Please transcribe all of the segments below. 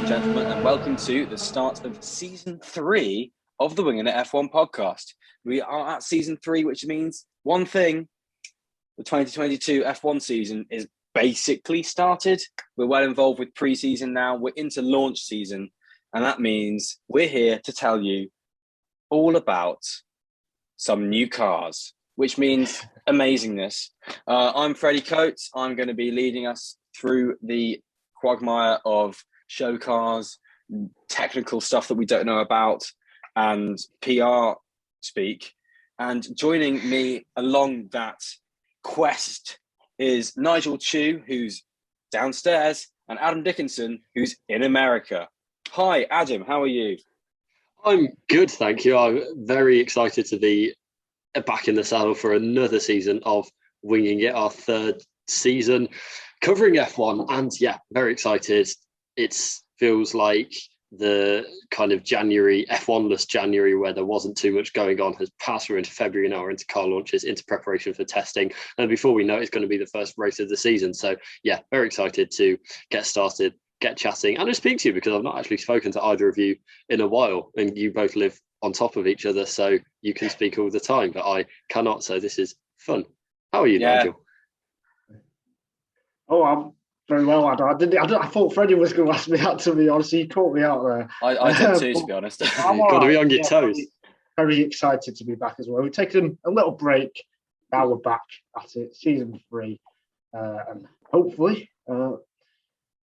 and gentlemen, and welcome to the start of Season 3 of the Winging It F1 podcast. We are at Season 3, which means one thing. The 2022 F1 season is basically started. We're well involved with pre-season now. We're into launch season, and that means we're here to tell you all about some new cars, which means amazingness. I'm Freddie Coates. I'm going to be leading us through the quagmire of show cars, technical stuff that we don't know about, and PR speak. And joining me along that quest is Nigel Chu, who's downstairs, and Adam Dickinson, who's in America. Hi, Adam. How are you? I'm good, thank you. I'm very excited to be back in the saddle for another season of Winging It, our third season covering F1. And yeah, very excited. It feels like the kind of January, F1-less January, where there wasn't too much going on, has passed. We're into February now, we're into car launches, into preparation for testing. And before we know it, it's going to be the first race of the season. So yeah, very excited to get started, get chatting, and to speak to you, because I've not actually spoken to either of you in a while, and you both live on top of each other, so you can speak all the time, but I cannot, so this is fun. How are you, Nigel? Oh, I'm very well. I thought Freddie was going to ask me that, to be honest. He caught me out there. I did too, to be honest. You've got to be on your toes. Very excited to be back as well. We've taken a little break. Now we're back at it, season 3. And hopefully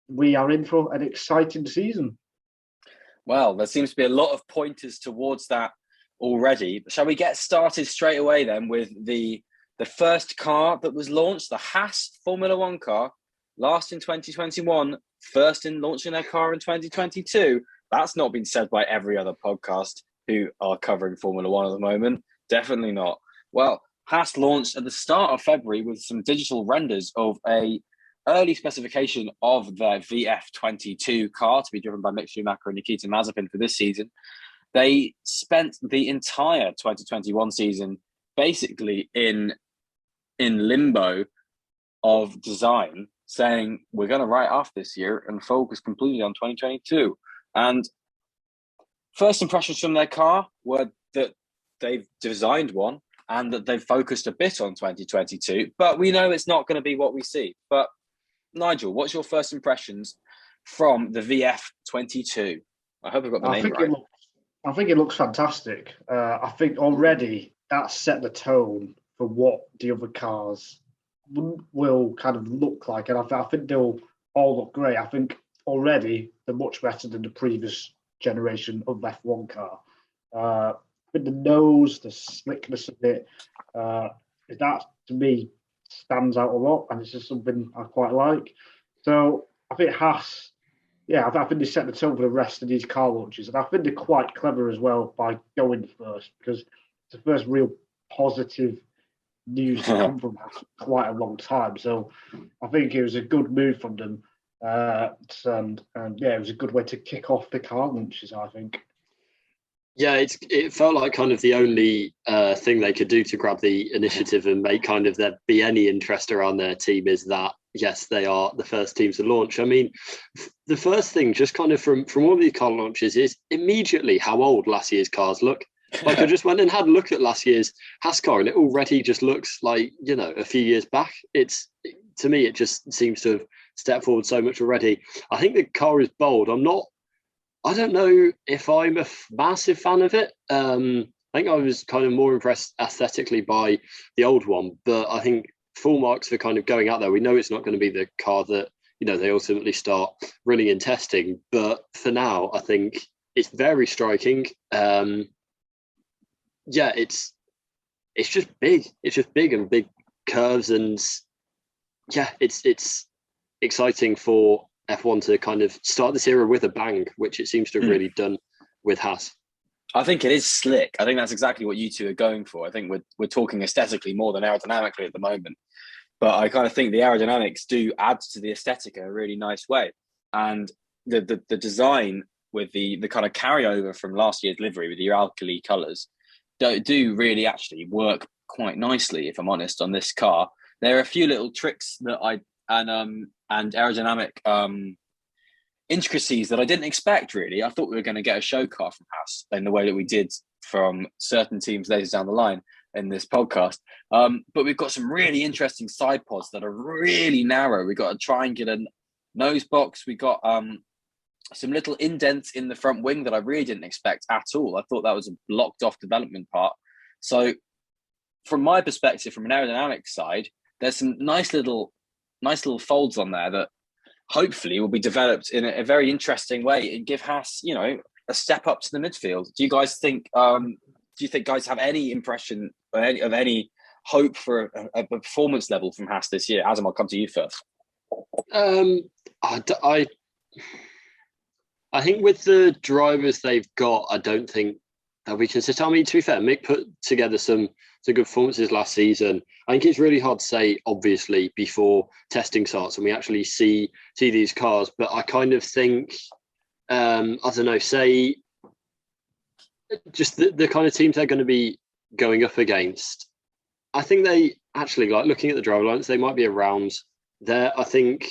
we are in for an exciting season. Well, there seems to be a lot of pointers towards that already. Shall we get started straight away then with the first car that was launched, the Haas Formula One car, last in 2021, first in launching their car in 2022. That's not been said by every other podcast who are covering Formula One at the moment. Definitely not. Well, Haas launched at the start of February with some digital renders of a early specification of their VF22 car to be driven by Mick Schumacher and Nikita Mazepin for this season. They spent the entire 2021 season basically in limbo of design, saying we're going to write off this year and focus completely on 2022. And first impressions from their car were that they've designed one and that they've focused a bit on 2022, but we know it's not going to be what we see. But Nigel, what's your first impressions from the VF22? I hope I've got the name right. I think it looks fantastic. I think already that set the tone for what the other cars will kind of look like. And I think they'll all look great. I think already they're much better than the previous generation of F1 car. With the nose, the slickness of it, that to me stands out a lot, and it's just something I quite like. So I think Haas, I think they set the tone for the rest of these car launches, and I think they're quite clever as well by going first, because it's the first real positive news to come from Haas for quite a long time. So I think it was a good move from them, and it was a good way to kick off the car launches, I think. Yeah, it felt like kind of the only thing they could do to grab the initiative and make kind of there be any interest around their team is that, yes, they are the first team to launch. I mean, the first thing, just kind of from all of these car launches, is immediately how old last year's cars look. Like I just went and had a look at last year's Haas car, and it already just looks like, a few years back. To me, it just seems to have stepped forward so much already. I think the car is bold. I don't know if I'm a massive fan of it. I think I was kind of more impressed aesthetically by the old one, but I think full marks for kind of going out there. We know it's not going to be the car that, they ultimately start running and testing. But for now, I think it's very striking. It's just big. It's just big and big curves. And yeah, it's exciting for F1 to kind of start this era with a bang, which it seems to have really done with Haas. I think it is slick. I think that's exactly what you two are going for. I think we're talking aesthetically more than aerodynamically at the moment. But I kind of think the aerodynamics do add to the aesthetic in a really nice way. And the design with the kind of carryover from last year's livery with your alkali colours do really actually work quite nicely, if I'm honest, on this car. There are a few little tricks that and aerodynamic intricacies that I didn't expect, really. I thought we were going to get a show car from Haas in the way that we did from certain teams later down the line in this podcast. But we've got some really interesting side pods that are really narrow. We've got a triangular nose box. We got some little indents in the front wing that I really didn't expect at all. I thought that was a blocked off development part. So from my perspective, from an aerodynamic side, there's some nice little folds on there that hopefully will be developed in a very interesting way and give Haas, a step up to the midfield. Do you guys think? Do you think guys have any impression of any hope for a performance level from Haas this year? Adam, I'll come to you first. I think with the drivers they've got, I don't think they'll be consistent. I mean, to be fair, Mick put together some good performances last season. I think it's really hard to say, obviously, before testing starts and we actually see these cars. But I kind of think, I don't know, say just the kind of teams they're going to be going up against. I think they actually, like looking at the driver lines, they might be around there. I think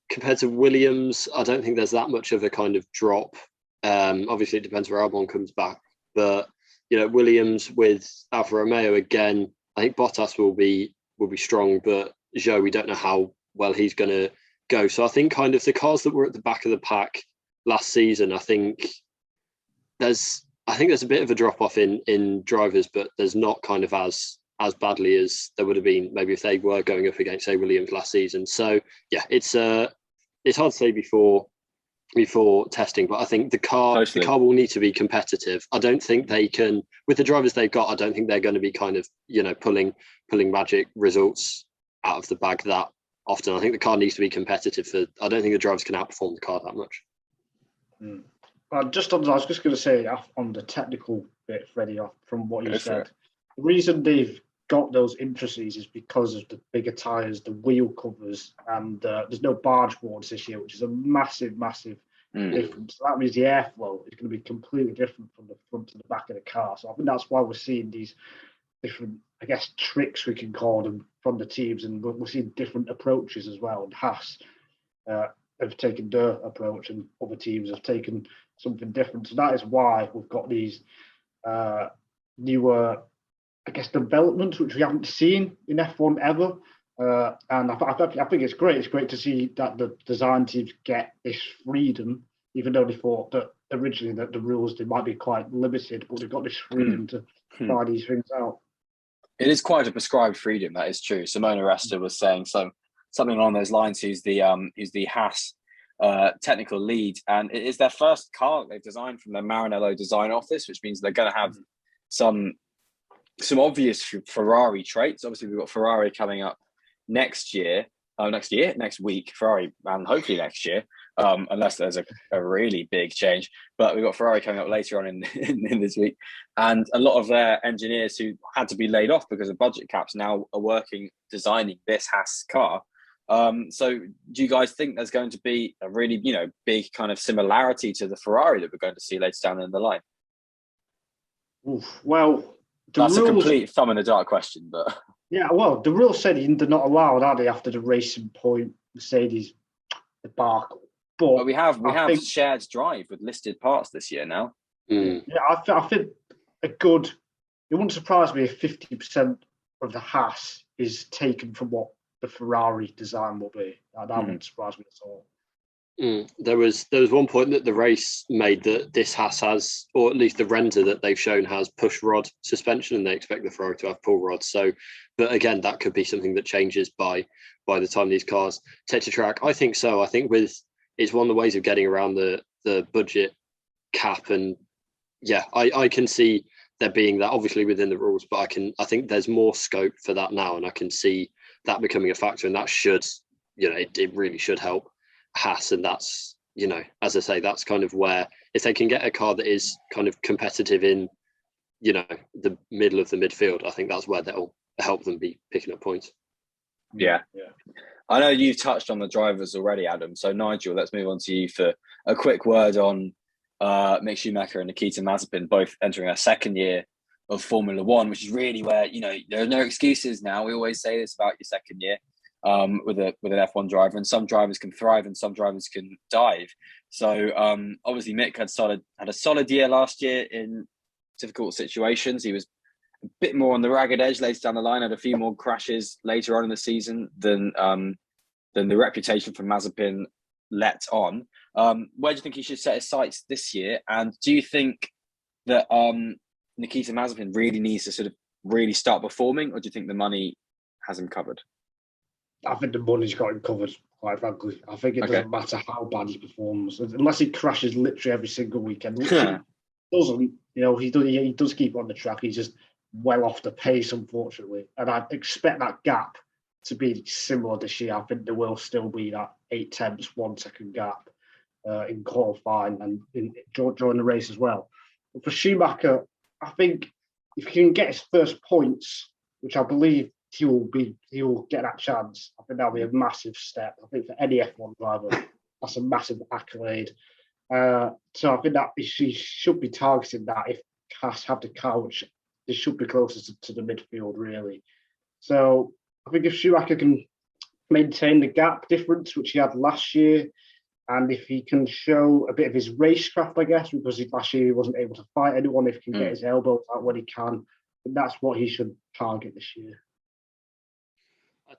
compared to Williams, I don't think there's that much of a kind of drop. Obviously, it depends where Albon comes back. But, Williams with Alfa Romeo, again, I think Bottas will be strong. But Zhou, we don't know how well he's going to go. So I think kind of the cars that were at the back of the pack last season, I think there's a bit of a drop-off in drivers, but there's not kind of as badly as there would have been maybe if they were going up against, say, Williams last season. So, yeah, it's hard to say before testing, but I think the car will need to be competitive. I don't think they can, with the drivers they've got, I don't think they're going to be kind of, pulling magic results out of the bag that often. I think the car needs to be competitive. I don't think the drivers can outperform the car that much. I was just going to say on the technical bit, Freddie, from what you said, the reason they've got those intricacies is because of the bigger tyres, the wheel covers, and there's no barge boards this year, which is a massive difference. So that means the airflow is going to be completely different from the front to the back of the car. So I think that's why we're seeing these different, I guess, tricks we can call them from the teams, and we're seeing different approaches as well. And Haas have taken their approach, and other teams have taken something different. So that is why we've got these newer, I guess, developments which we haven't seen in F1 ever. And I think it's great. It's great to see that the design teams get this freedom, even though they thought that originally that the rules, they might be quite limited, but they've got this freedom to try these things out. It is quite a prescribed freedom, that is true. Simona Resta was saying something along those lines. Who's the Haas technical lead, and it is their first car they've designed from their Maranello design office, which means they're going to have some obvious Ferrari traits. Obviously, we've got Ferrari coming up next week, Ferrari, and hopefully next year, unless there's a really big change. But we've got Ferrari coming up later on in this week, and a lot of their engineers who had to be laid off because of budget caps now are working designing this Haas car. So do you guys think there's going to be a really, big kind of similarity to the Ferrari that we're going to see later down in the line? Well, that's a complete thumb in the dark question, but yeah, well, the rules said they're not allowed, are they, after the Racing Point Mercedes debacle? But we have shared drive with listed parts this year now. Yeah, I think it wouldn't surprise me if 50% of the Haas is taken from what the Ferrari design will be. That wouldn't surprise me at all. There was one point that the race made that this Haas has, or at least the render that they've shown has push rod suspension, and they expect the Ferrari to have pull rods. So, but again, that could be something that changes by the time these cars take to track. I think so. I think it's one of the ways of getting around the budget cap, and yeah, I can see there being that obviously within the rules, but I think there's more scope for that now, and I can see that becoming a factor, and that should, it really should help Haas. And that's, as I say, that's kind of where, if they can get a car that is kind of competitive in, the middle of the midfield, I think that's where that'll help them be picking up points. Yeah. I know you've touched on the drivers already, Adam. So Nigel, let's move on to you for a quick word on Mick Schumacher and Nikita Mazepin, both entering their second year of Formula One, which is really where, there are no excuses now. We always say this about your second year. with an F1 driver, and some drivers can thrive and some drivers can dive. So obviously Mick had a solid year last year in difficult situations. He was a bit more on the ragged edge later down the line, had a few more crashes later on in the season than the reputation for Mazepin let on. Where do you think he should set his sights this year? And do you think that Nikita Mazepin really needs to sort of really start performing, or do you think the money has him covered? I think the money's got him covered, quite frankly. I think it doesn't matter how bad he performs, unless he crashes literally every single weekend, which he doesn't. He does keep on the track. He's just well off the pace, unfortunately. And I expect that gap to be similar this year. I think there will still be that 8 tenths, 1 second gap in qualifying and during the race as well. But for Schumacher, I think if he can get his first points, which I believe he will get that chance, I think that'll be a massive step. I think for any F1 driver, that's a massive accolade. So I think that he should be targeting that if Haas have the car, which they should be closer to the midfield, really. So I think if Schumacher can maintain the gap difference, which he had last year, and if he can show a bit of his racecraft, I guess, because last year he wasn't able to fight anyone, if he can get his elbows out when he can, that's what he should target this year.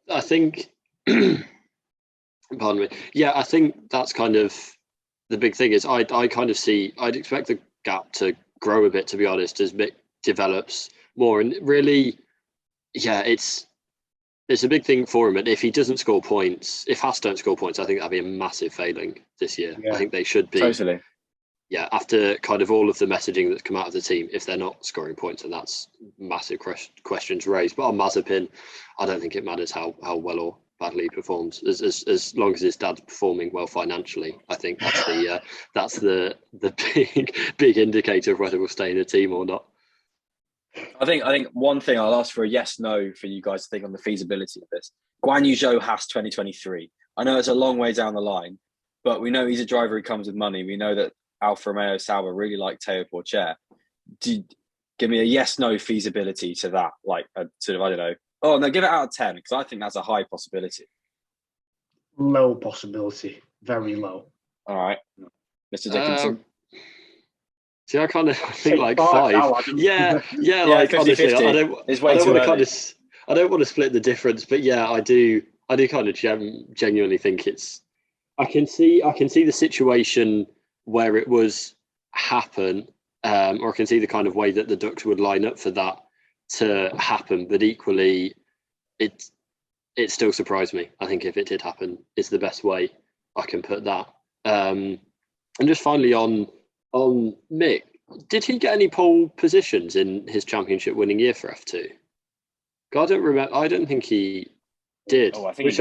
I think, pardon me. Yeah, I think that's kind of the big thing is I'd expect the gap to grow a bit, to be honest, as Mick develops more. And really, yeah, it's a big thing for him. And if he doesn't score points, if Haas don't score points, I think that'd be a massive failing this year. Yeah. I think they should be. Totally. Yeah, after kind of all of the messaging that's come out of the team, if they're not scoring points, and that's massive questions raised. But on Mazepin, I don't think it matters how well or badly he performs, as long as his dad's performing well financially. I think that's the big indicator of whether we'll stay in the team or not. I think one thing I'll ask for a yes/no for you guys to think on the feasibility of this. Guan Yu Zhou Haas 2023. I know it's a long way down the line, but we know he's a driver who comes with money. We know that Alfa Romeo Sauber really like Teo Porcher. Give me a yes/no feasibility to that, like a sort of, I don't know. Oh, no, give it out of 10, because I think that's a high possibility. Low possibility. Very low. All right. Mr. Dickinson? See, I kind of think like 5. Yeah, like 50, honestly, 50. I don't want to split the difference, but yeah, I do kind of genuinely think it's. I can see the situation where it was happen, or I can see the kind of way that the ducks would line up for that to happen. But equally, it still surprised me. I think if it did happen, is the best way I can put that. And just finally on Mick, did he get any pole positions in his championship winning year for F2? I don't remember. I don't think he did. Oh, I think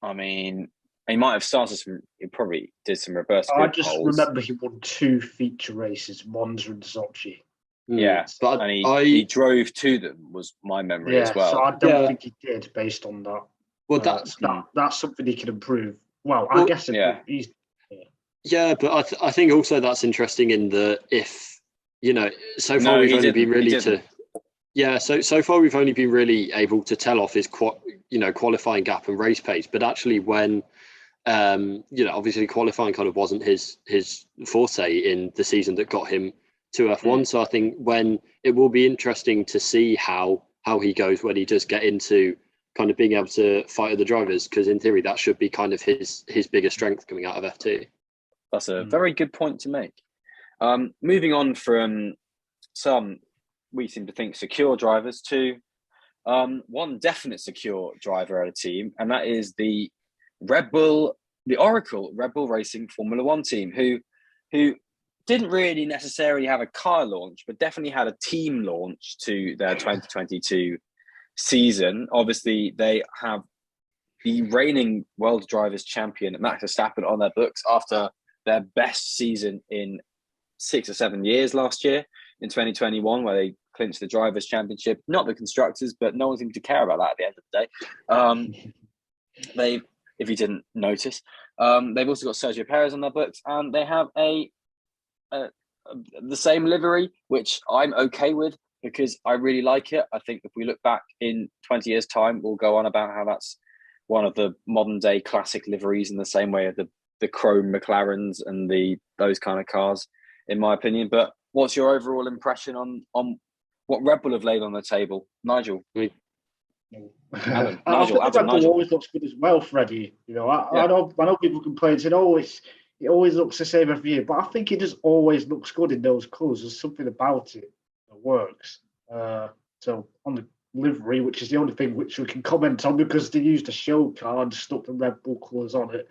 I mean, he might have started some. He probably did some reverse. I just remember he won 2 feature races, Monza and Sochi. Yeah, but he drove to them, was my memory as well. So I don't think he did, based on that. Well, that's something he can improve. Well, I guess he's. Yeah, but I think also that's interesting in the so far we've only been really to. Yeah, so far we've only been really able to tell off his qualifying gap and race pace, but actually when obviously qualifying kind of wasn't his forte in the season that got him to F1. So I think when it will be interesting to see how he goes when he does get into kind of being able to fight other drivers, because in theory that should be kind of his biggest strength coming out of F2. That's a very good point to make. Moving on from some we seem to think secure drivers to one definite secure driver at a team, and that is the Oracle Red Bull Racing Formula One team, who didn't really necessarily have a car launch, but definitely had a team launch to their 2022 season. Obviously, they have the reigning World Drivers' Champion Max Verstappen on their books after their best season in 6 or 7 years last year in 2021, where they clinched the Drivers' Championship, not the Constructors, but no one seemed to care about that at the end of the day. If you didn't notice, they've also got Sergio Perez on their books, and they have the same livery, which I'm okay with. because I really like it. I think if we look back in 20 years' time, we'll go on about how that's one of the modern day classic liveries in the same way of the chrome McLarens and those kind of cars, in my opinion. But what's your overall impression on what Red Bull have laid on the table, Nigel? Adam, Nigel. Red Bull always looks good as well, Freddie. You know, I know people complain saying, "Oh, it always looks the same every year," but I think it just always looks good in those colours. There's something about it that works. So on the livery, which is the only thing which we can comment on because they used a show car and stuck the Red Bull colours on it.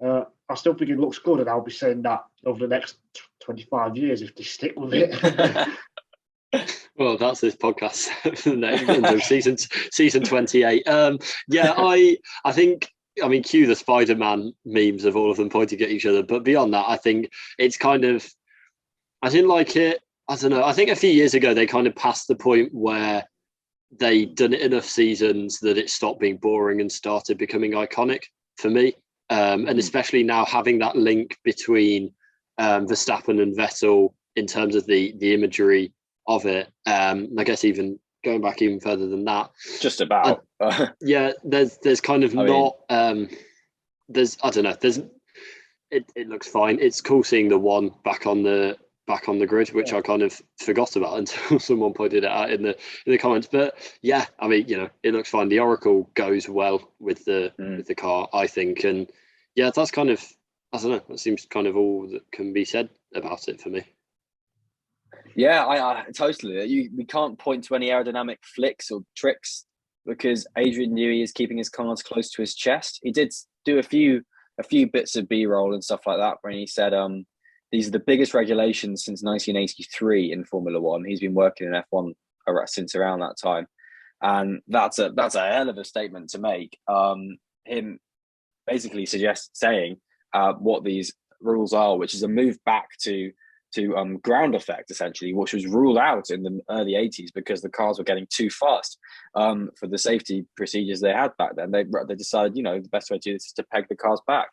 I still think it looks good, and I'll be saying that over the next 25 years if they stick with it. Well, that's this podcast for the next season 28. I think. I mean, cue the Spider-Man memes of all of them pointing at each other. But beyond that, I think it's kind of. I didn't like it. I don't know. I think a few years ago they kind of passed the point where they'd done it enough seasons that it stopped being boring and started becoming iconic for me. And especially now having that link between Verstappen and Vettel in terms of the imagery of it. I guess even going back even further than that. Just about. There's kind of there's I don't know. It looks fine. It's cool seeing the one back on the grid, which I kind of forgot about until someone pointed it out in the comments. But yeah, I mean, you know, it looks fine. The Oracle goes well with the car, I think, and yeah, that's kind of, I don't know. That seems kind of all that can be said about it for me. Yeah, I totally. We can't point to any aerodynamic flicks or tricks because Adrian Newey is keeping his cards close to his chest. He did do a few bits of B-roll and stuff like that when he said, these are the biggest regulations since 1983 in Formula One. He's been working in F1 since around that time, and that's a hell of a statement to make. Him basically saying what these rules are, which is a move back to ground effect, essentially, which was ruled out in the early 80s because the cars were getting too fast for the safety procedures they had back then. They decided, the best way to do this is to peg the cars back.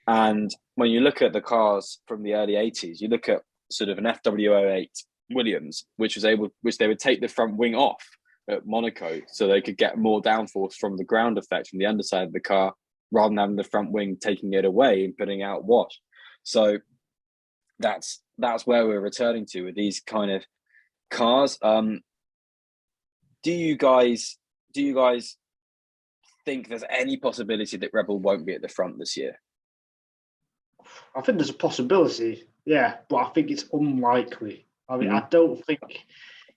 And when you look at the cars from the early 80s, you look at sort of an FW08 Williams, which they would take the front wing off at Monaco so they could get more downforce from the ground effect from the underside of the car rather than having the front wing taking it away and putting out wash. So that's where we're returning to with these kind of cars. Do you guys think there's any possibility that Red Bull won't be at the front this year? I think there's a possibility, yeah, but I think it's unlikely. I mean, I don't think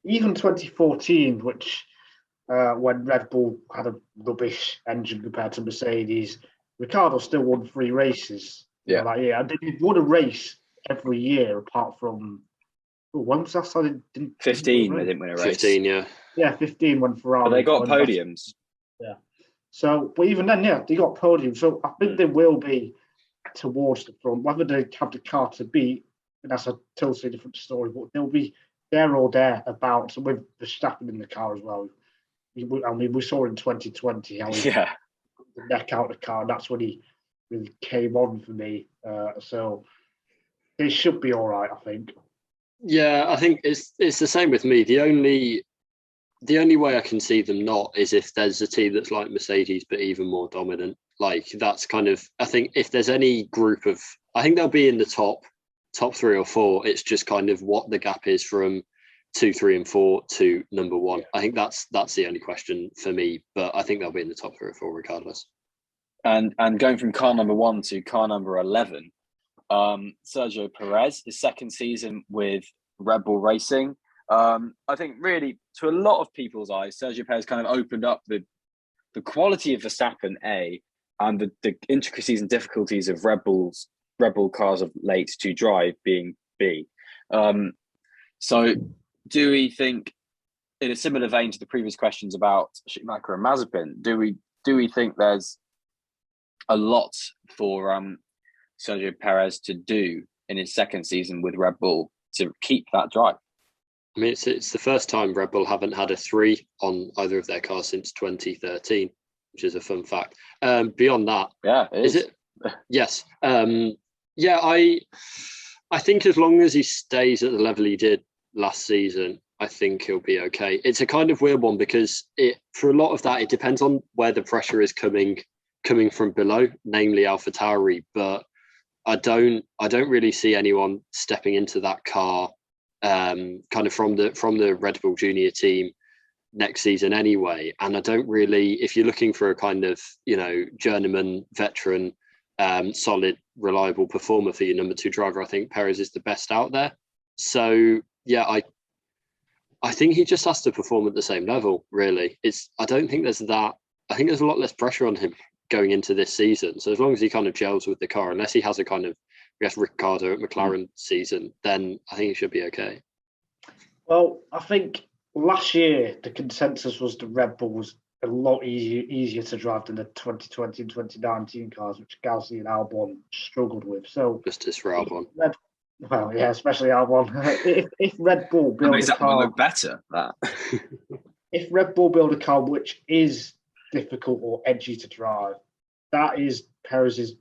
even 2014, which when Red Bull had a rubbish engine compared to Mercedes, Ricciardo still won 3 races. Yeah, and they won a race every year apart from when was that? So they didn't 15. They didn't win a race. 15, yeah. Yeah, 15 when Ferrari. But they got podiums. Yeah. So, but even then, yeah, they got podiums. So I think they will be towards the front. Whether they have the car to beat, that's a totally different story. But they'll be there or thereabouts with Verstappen in the car as well. I mean, we saw in 2020 how he put the neck out of the car, and that's when he really came on for me. So they should be all right, I think. Yeah, I think it's the same with me. The only way I can see them not is if there's a team that's like Mercedes but even more dominant. Like that's kind of, I think if there's any group of, I think they'll be in the top 3 or 4. It's just kind of what the gap is from 2, 3, and 4 to number 1. Yeah. I think that's the only question for me, but I think they'll be in the top 3 or 4 regardless. And going from car number 1 to car number 11, Sergio Perez, his second season with Red Bull Racing. I think really, to a lot of people's eyes, Sergio Perez kind of opened up the quality of Verstappen, A, and the intricacies and difficulties of Red Bull cars of late to drive, being B. So do we think, in a similar vein to the previous questions about Schumacher and Mazepin, do we think there's a lot for Sergio Perez to do in his second season with Red Bull to keep that drive? I mean, it's the first time Red Bull haven't had a 3 on either of their cars since 2013, which is a fun fact. Beyond that, yeah, is it? Yes. I think as long as he stays at the level he did last season, I think he'll be okay. It's a kind of weird one because for a lot of that, it depends on where the pressure is coming from below, namely AlphaTauri. But I don't really see anyone stepping into that car kind of from the Red Bull Junior team next season anyway. And I don't really, if you're looking for a kind of, journeyman, veteran, solid, reliable performer for your number 2 driver, I think Perez is the best out there. So yeah, I think he just has to perform at the same level, really. I don't think there's that. I think there's a lot less pressure on him going into this season. So as long as he kind of gels with the car, unless he has a kind of, I guess, Ricciardo at McLaren season, then I think he should be okay. Well, I think last year the consensus was the Red Bull was a lot easier to drive than the 2020 and 2019 cars, which Gasly and Albon struggled with. So justice for Albon. Well, yeah, especially Albon. if Red Bull build makes a car, look better. That if Red Bull build a car which is difficult or edgy to drive, that is Perez's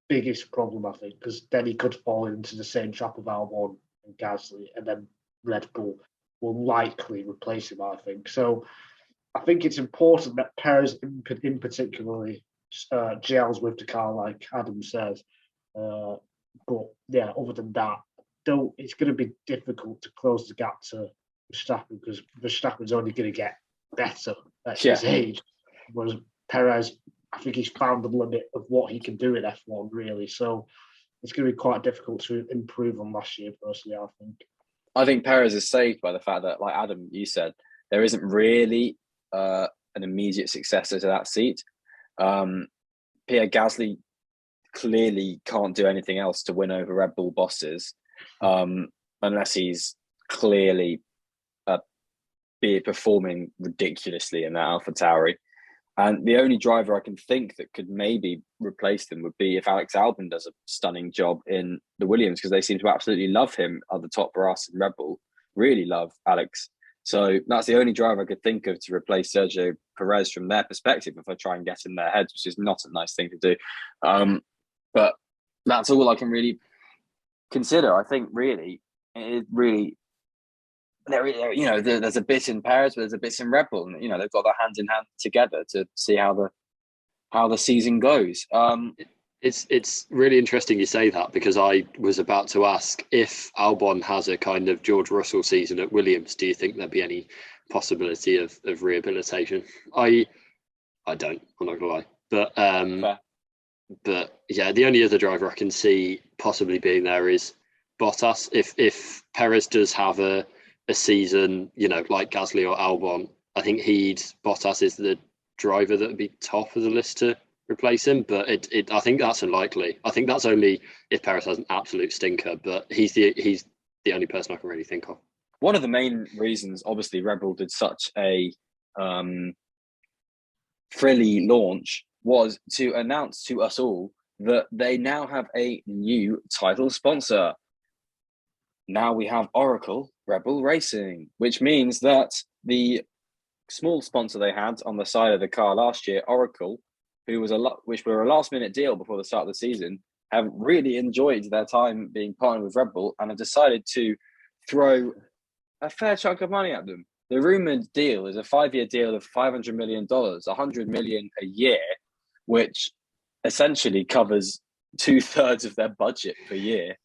biggest problem, I think, because then he could fall into the same trap of Albon and Gasly, and then Red Bull will likely replace him, I think. So I think it's important that Perez in particularly gels with the car, like Adam says. But yeah, other than that, it's going to be difficult to close the gap to Verstappen because Verstappen's only going to get better at his age. Whereas Perez, I think he's found the limit of what he can do in F1, really. So it's going to be quite difficult to improve on last year, personally, I think. I think Perez is saved by the fact that, like Adam, you said, there isn't really an immediate successor to that seat. Pierre Gasly clearly can't do anything else to win over Red Bull bosses unless he's clearly performing ridiculously in that AlphaTauri. And the only driver I can think that could maybe replace them would be if Alex Albon does a stunning job in the Williams, because they seem to absolutely love him at the top for us in Red Bull, really love Alex. So that's the only driver I could think of to replace Sergio Perez from their perspective if I try and get in their heads, which is not a nice thing to do. But that's all I can really consider. I think really, there's a bit in Perez, but there's a bit in Red Bull. And, they've got their hand in hand together to see how the season goes. It's really interesting you say that, because I was about to ask, if Albon has a kind of George Russell season at Williams, do you think there'd be any possibility of rehabilitation? I don't. I'm not gonna lie, but yeah, the only other driver I can see possibly being there is Bottas. If Perez does have a season, like Gasly or Albon, I think Bottas is the driver that would be top of the list to replace him. But I think that's unlikely. I think that's only if Perez has an absolute stinker. But he's the only person I can really think of. One of the main reasons, obviously, Red Bull did such a frilly launch was to announce to us all that they now have a new title sponsor. Now we have Oracle Red Bull Racing, which means that the small sponsor they had on the side of the car last year, Oracle, which were a last-minute deal before the start of the season, have really enjoyed their time being partnered with Red Bull and have decided to throw a fair chunk of money at them. The rumored deal is a 5-year deal of $500 million, $100 million a year, which essentially covers 2/3 of their budget per year,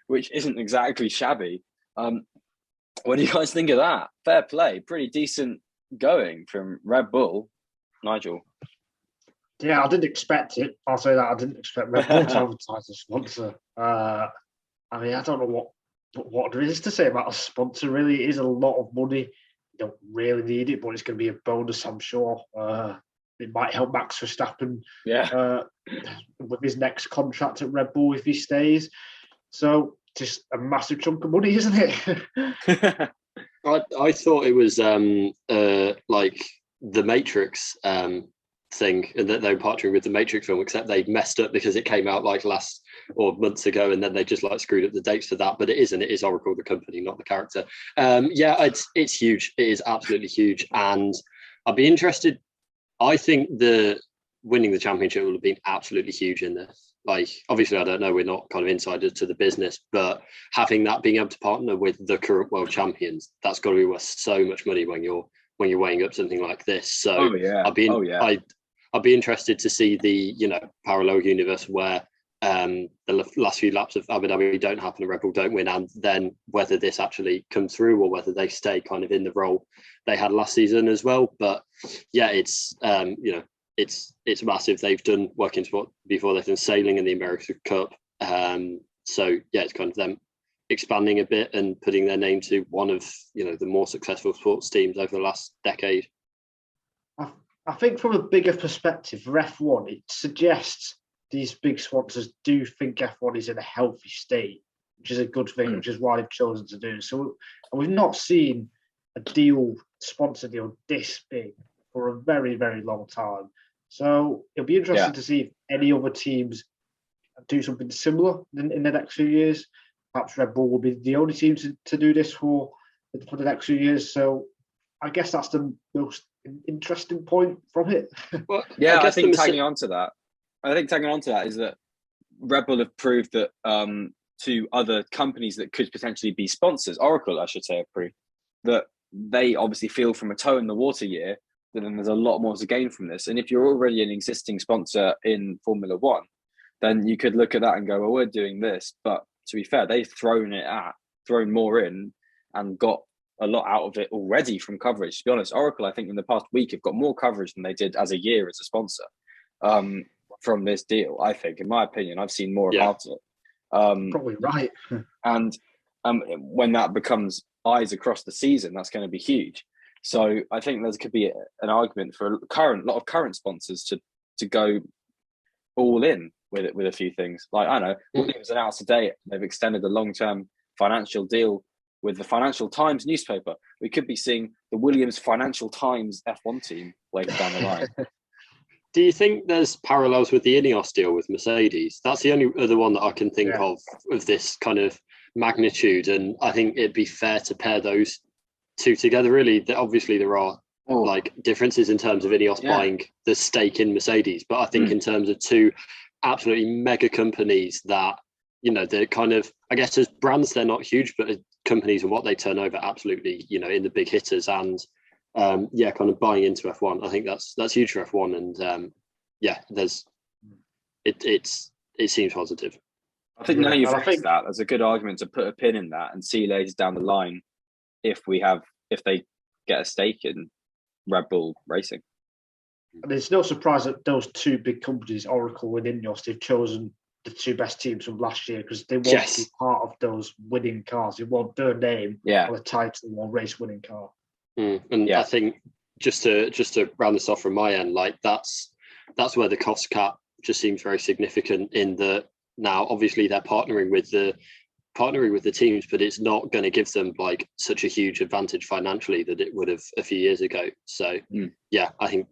which isn't exactly shabby. What do you guys think of that? Fair play, pretty decent going from Red Bull. Nigel? Yeah, I didn't expect it. I'll say that I didn't expect Red Bull to have a title sponsor. I don't know what there is to say about a sponsor, really. It is a lot of money. You don't really need it, but it's going to be a bonus, I'm sure. It might help Max Verstappen with his next contract at Red Bull if he stays. So just a massive chunk of money, isn't it? I thought it was like the Matrix thing, and that they were partnering with the Matrix film, except they messed up because it came out like months ago, and then they just screwed up the dates for that. But it isn't. It is Oracle, the company, not the character. It's huge. It is absolutely huge, and I'd be interested. I think the winning the championship will have been absolutely huge in this. like, obviously I don't know, we're not kind of insiders to the business, but having that, being able to partner with the current world champions, that's got to be worth so much money when you're weighing up something like this. So I'd be interested to see the, you know, parallel universe where the last few laps of Abu Dhabi don't happen and Red Bull don't win, and then whether this actually comes through or whether they stay kind of in the role they had last season as well. But yeah, it's you know, it's massive. They've done working sport before, they've done sailing in the American Cup. So yeah, it's kind of them expanding a bit and putting their name to one of, you know, the more successful sports teams over the last decade. I think from a bigger perspective, for F1, it suggests these big sponsors do think F1 is in a healthy state, which is a good thing, which is why they've chosen to do. So we've not seen a sponsor deal this big for a very, very long time. So it'll be interesting to see if any other teams do something similar in the next few years. Perhaps Red Bull will be the only team to do this for the next few years. So I guess that's the most interesting point from it. Well, yeah, I think tagging on to that is that Red Bull have proved that to other companies that could potentially be sponsors, Oracle, I should say, have proved that they obviously feel from a toe in the water year that then there's a lot more to gain from this. And if you're already an existing sponsor in Formula One, then you could look at that and go, well, we're doing this. But to be fair, they've thrown more in and got a lot out of it already from coverage. To be honest, Oracle, I think in the past week, have got more coverage than they did as a year as a sponsor from this deal. I think, in my opinion, I've seen more about it. Probably right. And when that becomes eyes across the season, that's going to be huge. So I think there could be an argument for a lot of current sponsors to go all in with a few things. Like, I don't know, Williams announced today they've extended a long-term financial deal with the Financial Times newspaper. We could be seeing the Williams Financial Times F1 team later down the line. Do you think there's parallels with the Ineos deal with Mercedes? That's the only other one that I can think of this kind of magnitude. And I think it'd be fair to pair those two together. Really, obviously there are like differences in terms of Ineos buying the stake in Mercedes, but I think in terms of two absolutely mega companies that, you know, they're kind of, I guess as brands they're not huge, but as companies and what they turn over, absolutely, you know, in the big hitters, and kind of buying into F1. I think that's huge for F1, and it seems positive. I think now you've raised that, there's a good argument to put a pin in that and see later down the line if they get a stake in Red Bull Racing. And it's no surprise that those two big companies, Oracle and Ineos, they've chosen the two best teams from last year because they want to be part of those winning cars. They want their name on a title or race winning car. I think just to round this off from my end, like that's where the cost cap just seems very significant. In that now, obviously, they're partnering with the teams, but it's not going to give them like such a huge advantage financially that it would have a few years ago. So I think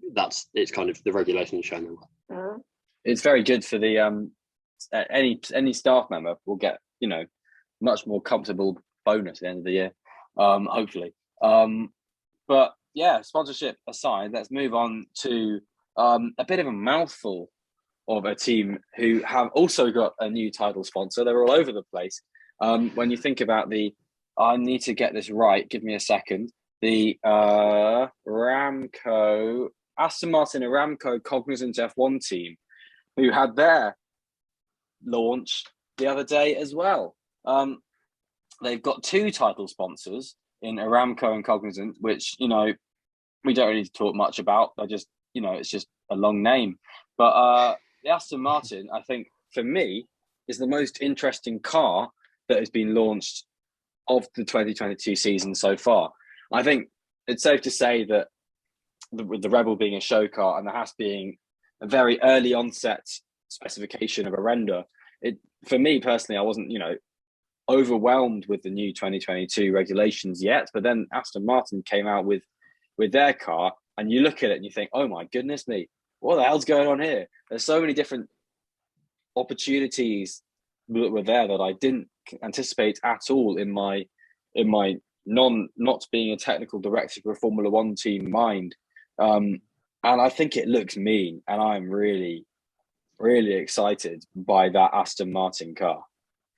it's kind of the regulation showing them. It's very good for the any staff member will get, you know, much more comfortable bonus at the end of the year, hopefully. But yeah, sponsorship aside, let's move on to a bit of a mouthful of a team who have also got a new title sponsor. They're all over the place. When you think about I need to get this right, give me a second. The Aston Martin and Aramco Cognizant F1 team, who had their launch the other day as well. They've got two title sponsors in Aramco and Cognizant, which, you know, we don't really need to talk much about. I just, you know, it's just a long name. But the Aston Martin, I think, for me, is the most interesting car that has been launched of the 2022 season so far. I think it's safe to say that with the Rebel being a show car and the Haas being a very early onset specification of a render, for me personally, I wasn't, you know, overwhelmed with the new 2022 regulations yet. But then Aston Martin came out with their car, and you look at it and you think, oh my goodness me, what the hell's going on here? There's so many different opportunities that were there that I didn't anticipate at all in my not being a technical director for a Formula One team mind. And I think it looks mean, and I'm really really excited by that Aston Martin car.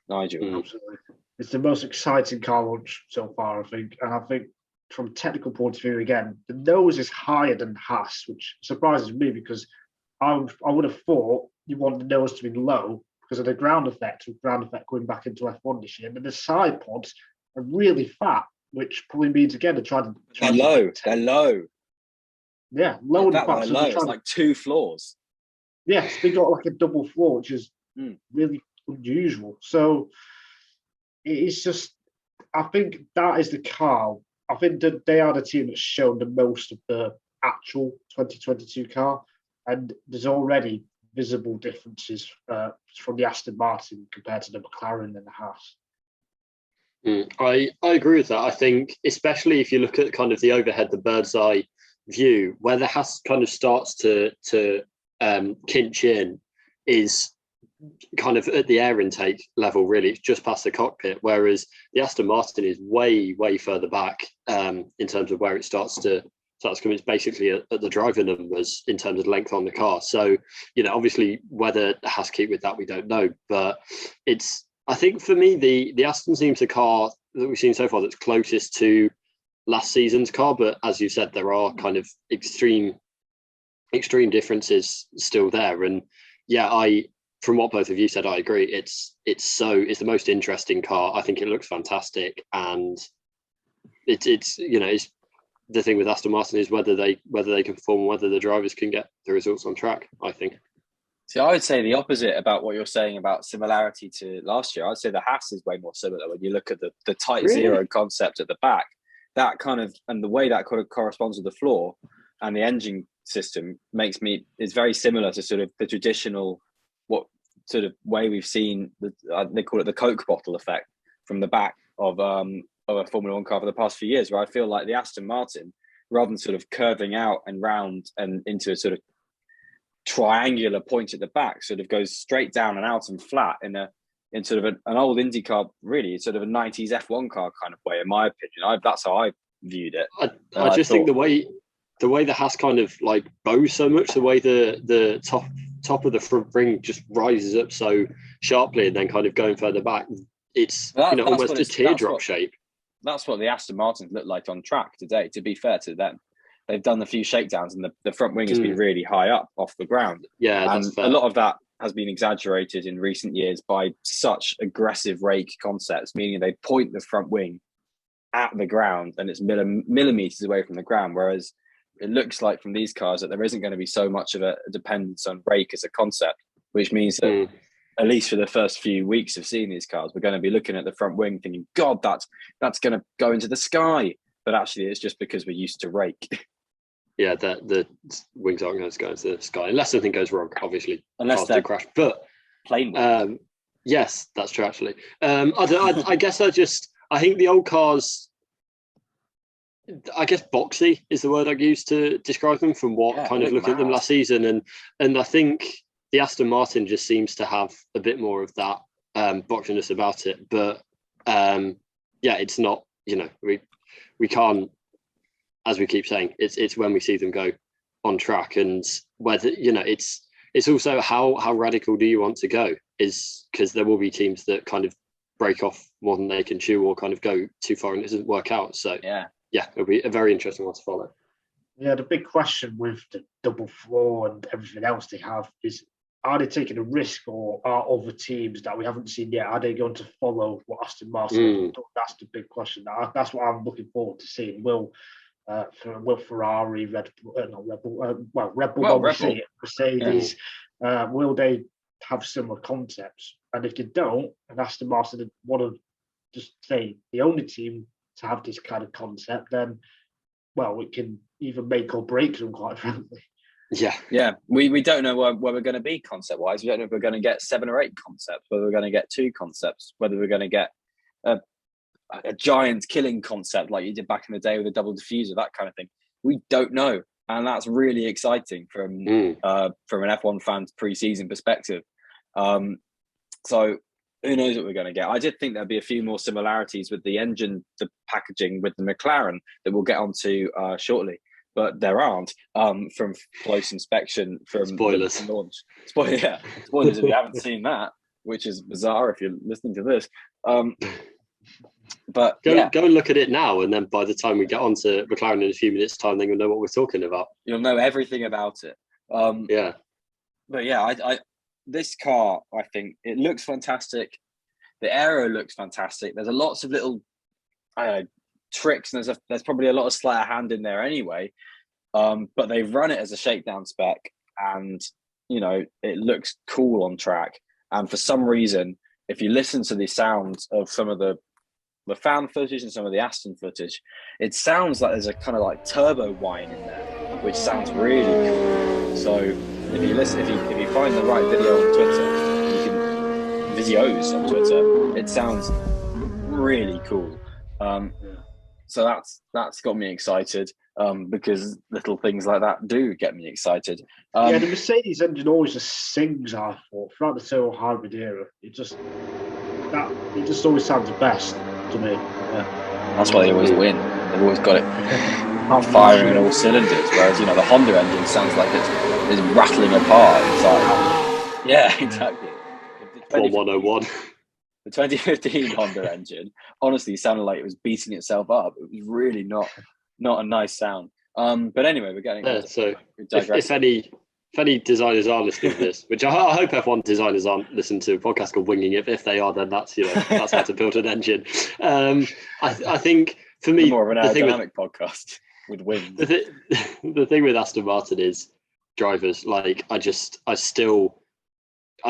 Nigel. Absolutely. It's the most exciting car launch so far, I think. And I think from a technical point of view, again, the nose is higher than Haas, which surprises me because I would have thought you want the nose to be low because of the ground effect, with ground effect going back into F1 this year. And then the side pods are really fat, which probably means, again, They're low. They're low. Yeah, low and fat. They're low. It's like 2 floors. Yes, they got like a double floor, which is really unusual. So it's just, I think that is the car. I think that they are the team that's shown the most of the actual 2022 car, and there's already visible differences from the Aston Martin compared to the McLaren and the Haas. I agree with that. I think, especially if you look at kind of the overhead, the bird's eye view, where the Haas kind of starts to kinch in is kind of at the air intake level, really. It's just past the cockpit, whereas the Aston Martin is way further back in terms of where it starts to come. It's basically at the driver numbers in terms of length on the car. So, obviously whether it has to keep with that, we don't know, but I think for me, the Aston seems the car that we've seen so far that's closest to last season's car, but as you said, there are kind of extreme differences still there. And from what both of you said, I agree. It's the most interesting car. I think it looks fantastic, and it's the thing with Aston Martin is whether they can perform, whether the drivers can get the results on track, I think. So I would say the opposite about what you're saying about similarity to last year. I'd say the Haas is way more similar when you look at the tight zero concept at the back. That kind of, and the way that kind of corresponds with the floor and the engine system is very similar to sort of the traditional, what sort of way we've seen, they call it the Coke bottle effect from the back of a Formula One car for the past few years, where I feel like the Aston Martin, rather than sort of curving out and round and into a sort of triangular point at the back, sort of goes straight down and out and flat in sort of an old Indy car, really sort of a 90s F1 car kind of way, in my opinion. That's how I viewed it. I just think the way the Haas kind of like bows so much, the way the top of the front ring just rises up so sharply and then kind of going further back, it's almost a teardrop shape. That's what the Aston Martins look like on track today, to be fair to them. They've done a few shakedowns and the front wing has been really high up off the ground. Yeah, and a lot of that has been exaggerated in recent years by such aggressive rake concepts, meaning they point the front wing at the ground and it's millimeters away from the ground, whereas it looks like from these cars that there isn't going to be so much of a dependence on rake as a concept, which means that at least for the first few weeks of seeing these cars, we're going to be looking at the front wing thinking, God, that's going to go into the sky. But actually, it's just because we're used to rake. Yeah, the wings aren't going to go into the sky unless something goes wrong, obviously. Unless they crash. But plane. Yes, that's true, actually. I guess I think the old cars, I guess boxy is the word I'd use to describe them from what kind of look at them last season. And I think the Aston Martin just seems to have a bit more of that boxiness about it. But it's not, we can't, as we keep saying, it's when we see them go on track, and whether it's also how radical do you want to go, is because there will be teams that kind of break off more than they can chew or kind of go too far and it doesn't work out. So it'll be a very interesting one to follow. Yeah, the big question with the double floor and everything else they have is, are they taking a risk, or are other teams that we haven't seen yet, are they going to follow what Aston Martin have done? That's the big question. That's what I'm looking forward to seeing. Will Ferrari, Red Bull, Mercedes, will they have similar concepts? And if they don't, and Aston Martin want to just say the only team to have this kind of concept, then, well, it can either make or break them, quite frankly. Yeah. We don't know where we're going to be concept-wise. We don't know if we're going to get 7 or 8 concepts, whether we're going to get 2 concepts, whether we're going to get a giant killing concept like you did back in the day with a double diffuser, that kind of thing. We don't know, and that's really exciting from an F1 fan's pre-season perspective. So who knows what we're going to get? I did think there'd be a few more similarities with the engine, the packaging with the McLaren that we'll get onto shortly. but there aren't from close inspection from Spoilers. the launch. Spoilers if you haven't seen that, which is bizarre if you're listening to this. But go and look at it now, and then by the time we get on to McLaren in a few minutes' time, then you'll know what we're talking about. You'll know everything about it. But yeah, this car, I think it looks fantastic. The aero looks fantastic. There's lots of little tricks, and there's probably a lot of sleight of hand in there anyway. But they've run it as a shakedown spec, and it looks cool on track. And for some reason, if you listen to the sounds of some of the fan footage and some of the Aston footage, it sounds like there's a kind of like turbo whine in there, which sounds really cool. So if you find the right video on Twitter, videos on Twitter, it sounds really cool. So that's got me excited, because little things like that do get me excited. The Mercedes engine always just sings, I thought, throughout the turbo hybrid era. It just always sounds the best to me. Yeah. That's why they always win. They've always got it firing on all cylinders, whereas the Honda engine sounds like it's rattling apart. It's like, yeah, exactly. 101. The 2015 Honda engine honestly sounded like it was beating itself up. It was really not a nice sound. But anyway, we're getting so if any designers are listening to this, which I hope F1 designers aren't listening to a podcast called Winging It, but if they are, then that's that's how to build an engine. I think for me, more of an aerodynamic podcast with wings. The thing with Aston Martin is drivers. Like I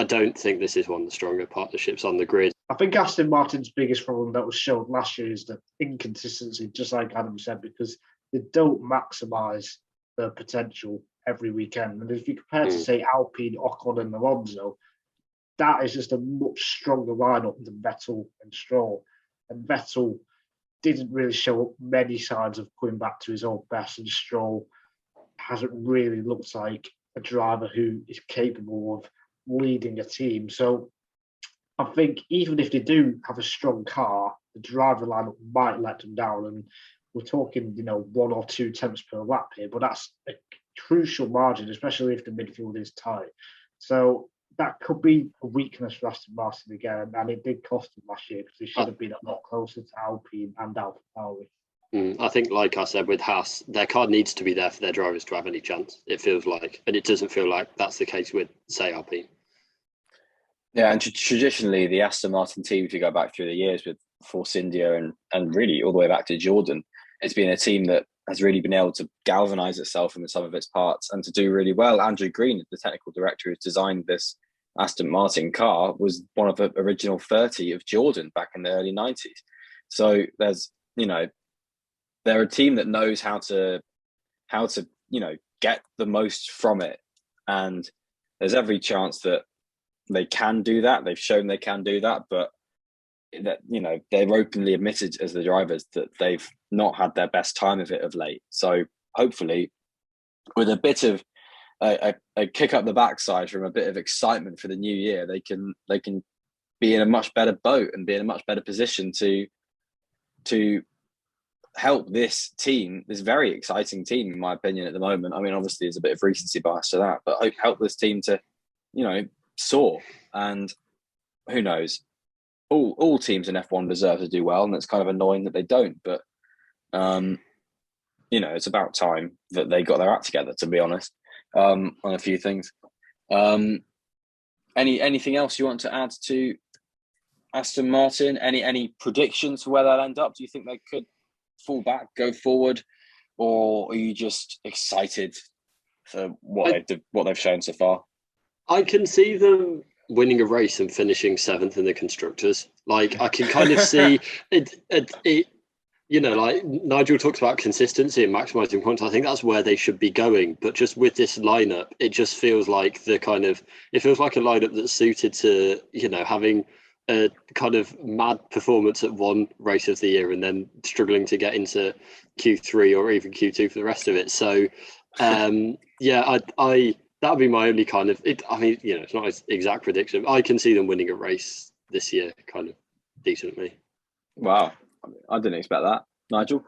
don't think this is one of the stronger partnerships on the grid. I think Aston Martin's biggest problem that was shown last year is the inconsistency, just like Adam said, because they don't maximise their potential every weekend. And if you compare to, say, Alpine, Ocon and Alonso, that is just a much stronger lineup than Vettel and Stroll. And Vettel didn't really show many signs of coming back to his old best, and Stroll hasn't really looked like a driver who is capable of leading a team. So I think even if they do have a strong car, the driver lineup might let them down. And we're talking, 1 or 2 tenths per lap here, but that's a crucial margin, especially if the midfield is tight. So that could be a weakness for Aston Martin again, and it did cost them last year because they should have been a lot closer to Alpine and AlphaTauri. I think, like I said, with Haas, their car needs to be there for their drivers to have any chance, it feels like. And it doesn't feel like that's the case with, say, Alpine. Yeah, and traditionally, the Aston Martin team, if you go back through the years with Force India and really all the way back to Jordan, it's been a team that has really been able to galvanise itself in the sum of its parts and to do really well. Andrew Green, the technical director who's designed this Aston Martin car, was one of the original 30 of Jordan back in the early 90s. So there's, they're a team that knows how to get the most from it. And there's every chance that they can do that. They've shown they can do that, but that they've openly admitted as the drivers that they've not had their best time of it of late. So hopefully, with a bit of a kick up the backside from a bit of excitement for the new year, they can be in a much better boat and be in a much better position to help this team, this very exciting team, in my opinion, at the moment. I mean, obviously, there's a bit of recency bias to that, but help this team to, soar. And who knows? All teams in F1 deserve to do well, and it's kind of annoying that they don't. But it's about time that they got their act together, to be honest, on a few things. Anything else you want to add to Aston Martin? Any predictions for where they'll end up? Do you think they could fall back, go forward, or are you just excited for what they've shown so far? I can see them winning a race and finishing 7th in the constructors. Like, I can kind of see it. Like Nigel talks about consistency and maximizing points. I think that's where they should be going. But just with this lineup, it just feels like it feels like a lineup that's suited to, having a kind of mad performance at one race of the year and then struggling to get into Q3 or even Q2 for the rest of it. So, that would be my only kind of it. I mean, it's not an exact prediction. I can see them winning a race this year, kind of decently. Wow, I didn't expect that, Nigel.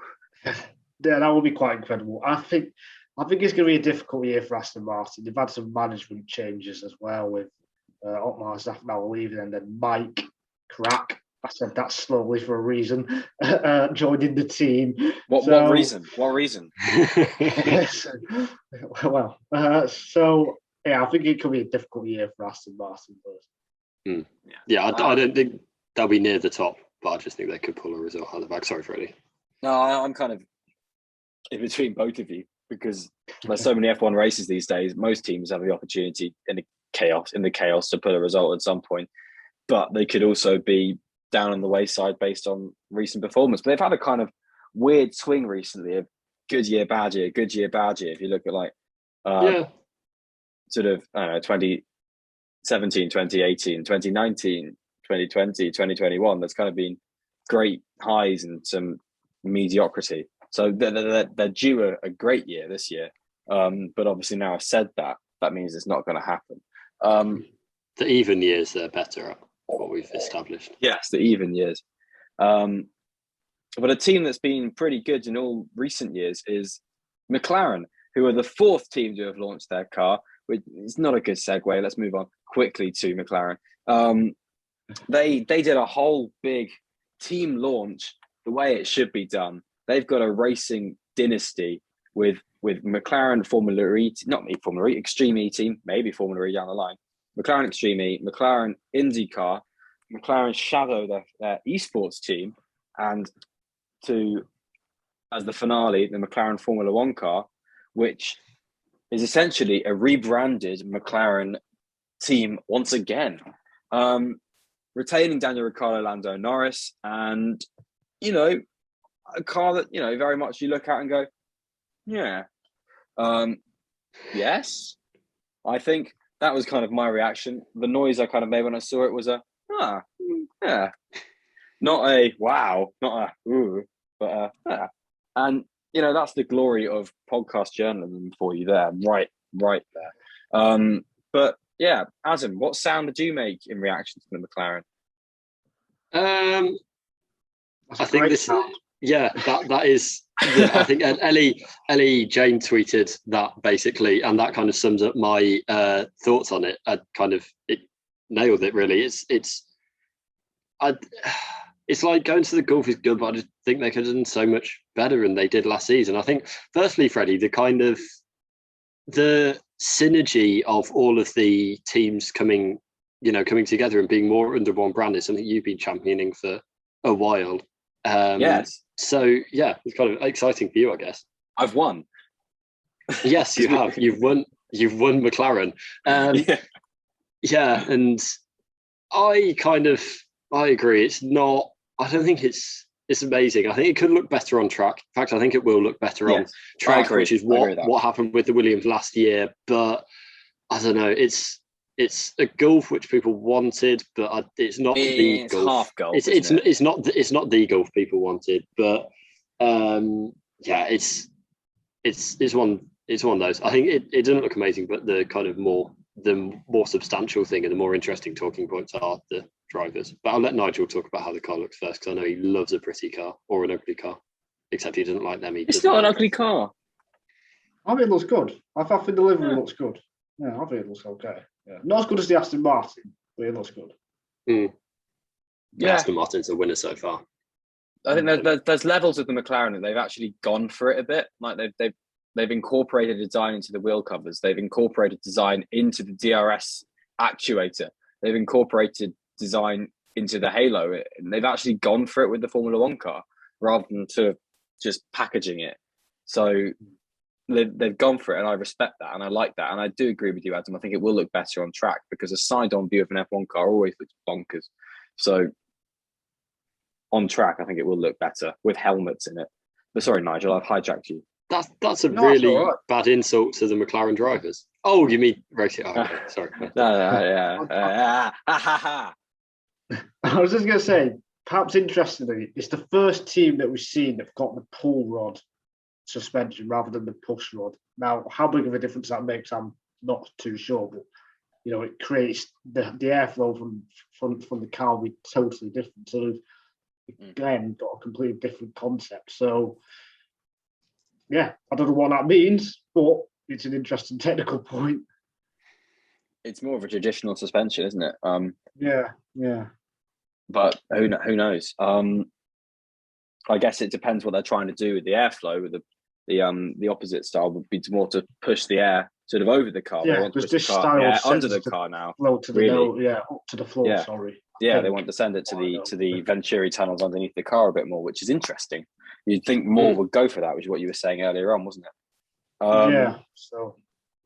Yeah, that would be quite incredible. I think it's going to be a difficult year for Aston Martin. They've had some management changes as well with Otmar Zaf now leaving, and then Mike Crack. I said that slowly for a reason. Joining the team. What reason? What reason? Well, so yeah, I think it could be a difficult year for Aston Martin. I don't think they'll be near the top, but I just think they could pull a result out of the bag. Sorry, Freddie. No, I'm kind of in between both of you because there's so many F1 races these days. Most teams have the opportunity in the chaos to put a result at some point, but they could also be down on the wayside based on recent performance. But they've had a kind of weird swing recently of good year, bad year, good year, bad year. If you look at like sort of, I don't know, 2017, 2018, 2019, 2020, 2021, there's kind of been great highs and some mediocrity. So they're due a great year this year. But obviously now I've said that means it's not going to happen. The even years, they're better at what we've established. Yes, the even years. But a team that's been pretty good in all recent years is McLaren, who are the fourth team to have launched their car. It's not a good segue. Let's move on quickly to McLaren. They did a whole big team launch the way it should be done. They've got a racing dynasty with McLaren Formula E, Extreme E team, maybe Formula E down the line. McLaren Extreme E, McLaren IndyCar, McLaren Shadow, their esports team, and as the finale, the McLaren Formula One car, which is essentially a rebranded McLaren team once again, retaining Daniel Ricciardo, Lando Norris, and a car that very much you look at and go, yeah, yes. I think that was kind of my reaction. The noise I kind of made when I saw it was yeah, not a wow, not a ooh, but yeah. And that's the glory of podcast journalism for you there, right there. But yeah, Adam, what sound did you make in reaction to the McLaren? I think this, that is. I think Ellie Jane tweeted that basically, and that kind of sums up my thoughts on it. It nailed it really. It's like going to the Gulf is good, but I just think they could have done so much better than they did last season. I think, firstly, Freddie, the synergy of all of the teams coming together and being more under one brand is something you've been championing for a while. Yes. So yeah, it's kind of exciting for you, I guess. I've won. Yes, you have. You've won McLaren. Yeah, and I agree. It's not. I don't think it's amazing. I think it could look better on track. In fact, I think it will look better on track, which is what happened with the Williams last year. But I don't know. It's a Gulf which people wanted, but it's not the Gulf. Half Gulf. It's not the Gulf people wanted, but it's one of those. I think it doesn't look amazing, but the kind of more substantial thing and the more interesting talking points are the drivers. But I'll let Nigel talk about how the car looks first, because I know he loves a pretty car or an ugly car, except he doesn't like them. It's not an ugly car. I think it looks good. I think the delivery looks good. Yeah, I think it looks okay. Yeah. Not as good as the Aston Martin, but it looks good. Yeah, Aston Martin's the winner so far. I think there's levels of the McLaren that they've actually gone for it a bit. Like they've incorporated design into the wheel covers. They've incorporated design into the DRS actuator. They've incorporated design into the halo. And they've actually gone for it with the Formula One car rather than to just packaging it. So they've gone for it, and I respect that, and I like that, and I do agree with you, Adam. I think it will look better on track because a side-on view of an F1 car always looks bonkers. So on track, I think it will look better with helmets in it. But sorry, Nigel, I've hijacked you. That's a really bad insult to the McLaren drivers. Oh, you mean racing? Oh, okay. Sorry. I was just going to say, perhaps interestingly, it's the first team that we've seen that've got the pull rod suspension rather than the push rod. Now, how big of a difference that makes, I'm not too sure, but it creates the airflow from the car will be totally different. So they've again got a completely different concept. So yeah, I don't know what that means, but it's an interesting technical point. It's more of a traditional suspension, isn't it? Yeah. But who knows? I guess it depends what they're trying to do with the airflow. With the opposite style would be more to push the air sort of over the car. They want to push the air under the car now. Flow to the up to the floor. Yeah. Sorry. Yeah, they want to send it to the Venturi tunnels underneath the car a bit more, which is interesting. You'd think more would go for that, which is what you were saying earlier on, wasn't it? Yeah. So,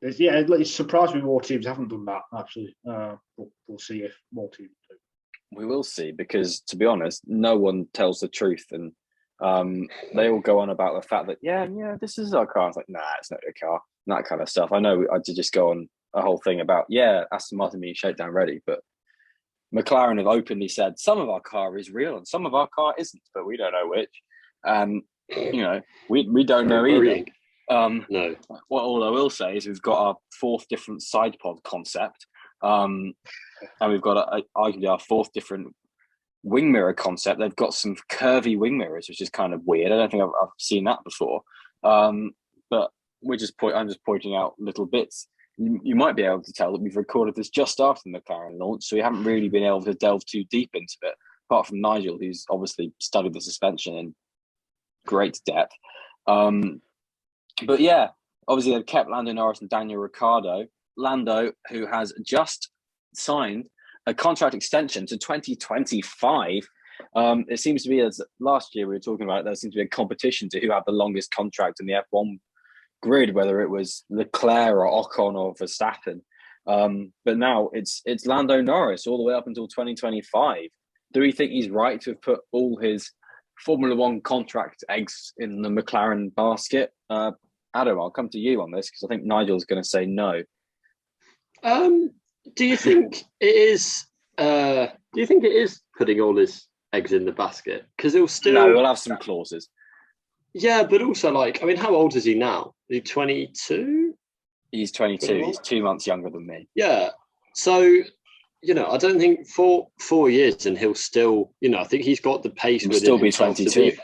it surprised me more teams haven't done that actually. But we'll see if more teams do. We will see, because to be honest, no one tells the truth, and they all go on about the fact that this is our car. It's like, nah, it's not your car, and that kind of stuff. I know I did just go on a whole thing about Aston Martin being shakedown ready, but McLaren have openly said some of our car is real and some of our car isn't, but we don't know which. We don't know either. No. What all I will say is we've got our fourth different side pod concept, and we've got arguably our fourth different wing mirror concept. They've got some curvy wing mirrors, which is kind of weird. I don't think I've seen that before. But I'm just pointing out little bits. You might be able to tell that we've recorded this just after the McLaren launch, so we haven't really been able to delve too deep into it, apart from Nigel, who's obviously studied the suspension in great depth. But yeah, obviously they've kept Lando Norris and Daniel Ricciardo. Lando, who has just signed a contract extension to 2025. It seems to be, as last year we were talking about, there seems to be a competition to who had the longest contract in the F1 grid, whether it was Leclerc or Ocon or Verstappen. But now it's Lando Norris all the way up until 2025. Do we think he's right to have put all his Formula One contract eggs in the McLaren basket? Adam, I'll come to you on this because I think Nigel's going to say no. Do you think it is? Do you think it is putting all his eggs in the basket? Because he'll still. No, we'll have some clauses. Yeah, but also, how old is he now? Is he 22? He's 22. He's 2 months younger than me. Yeah. So, I don't think 4 years and he'll still, I think he's got the pace within still be himself 22.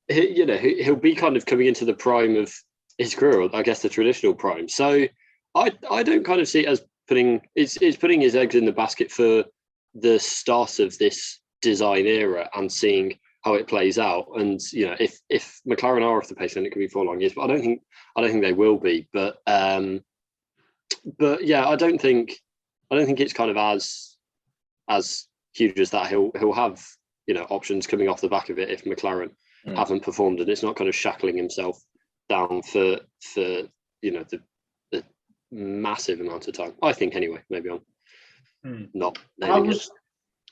He'll be kind of coming into the prime of his career, I guess the traditional prime. So I don't kind of see it as putting his eggs in the basket for the start of this design era and seeing how it plays out. And if McLaren are off the pace, then it could be 4 long years. But I don't think they will be. But yeah, I don't think it's kind of as huge as that. He'll have options coming off the back of it if McLaren haven't performed, and it's not kind of shackling himself down for the massive amount of time. I think anyway. Maybe I'm not.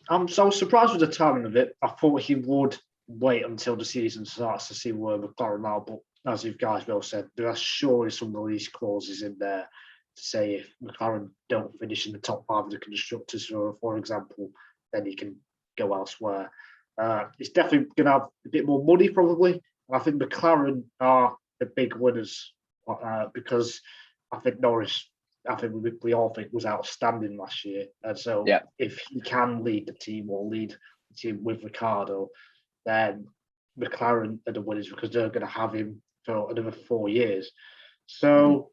I'm so surprised with the timing of it. I thought he would wait until the season starts to see where McLaren are, but as you guys well said, there are surely some release clauses in there to say if McLaren don't finish in the top 5 of the constructors, for example, then he can go elsewhere. He's definitely going to have a bit more money probably. And I think McLaren are the big winners because I think Norris, we all think, was outstanding last year. And so if he can lead the team or lead the team with Ricciardo, then McLaren are the winners because they're going to have him for another 4 years. So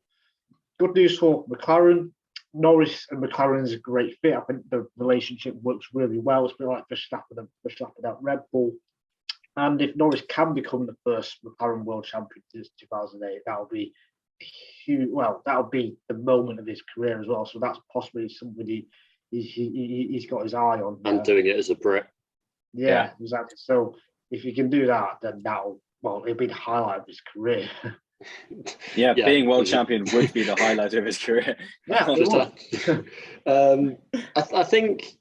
good news for McLaren. Norris and McLaren is a great fit. I think the relationship works really well. It's a bit like Verstappen at Red Bull. And if Norris can become the first McLaren world champion since 2008, that'll be huge. Well, that'll be the moment of his career as well. So that's possibly somebody he's got his eye on. And doing it as a Brit. Yeah, exactly. So if he can do that, then it'll be the highlight of his career. Yeah, being world champion would be the highlight of his career. Yeah, I think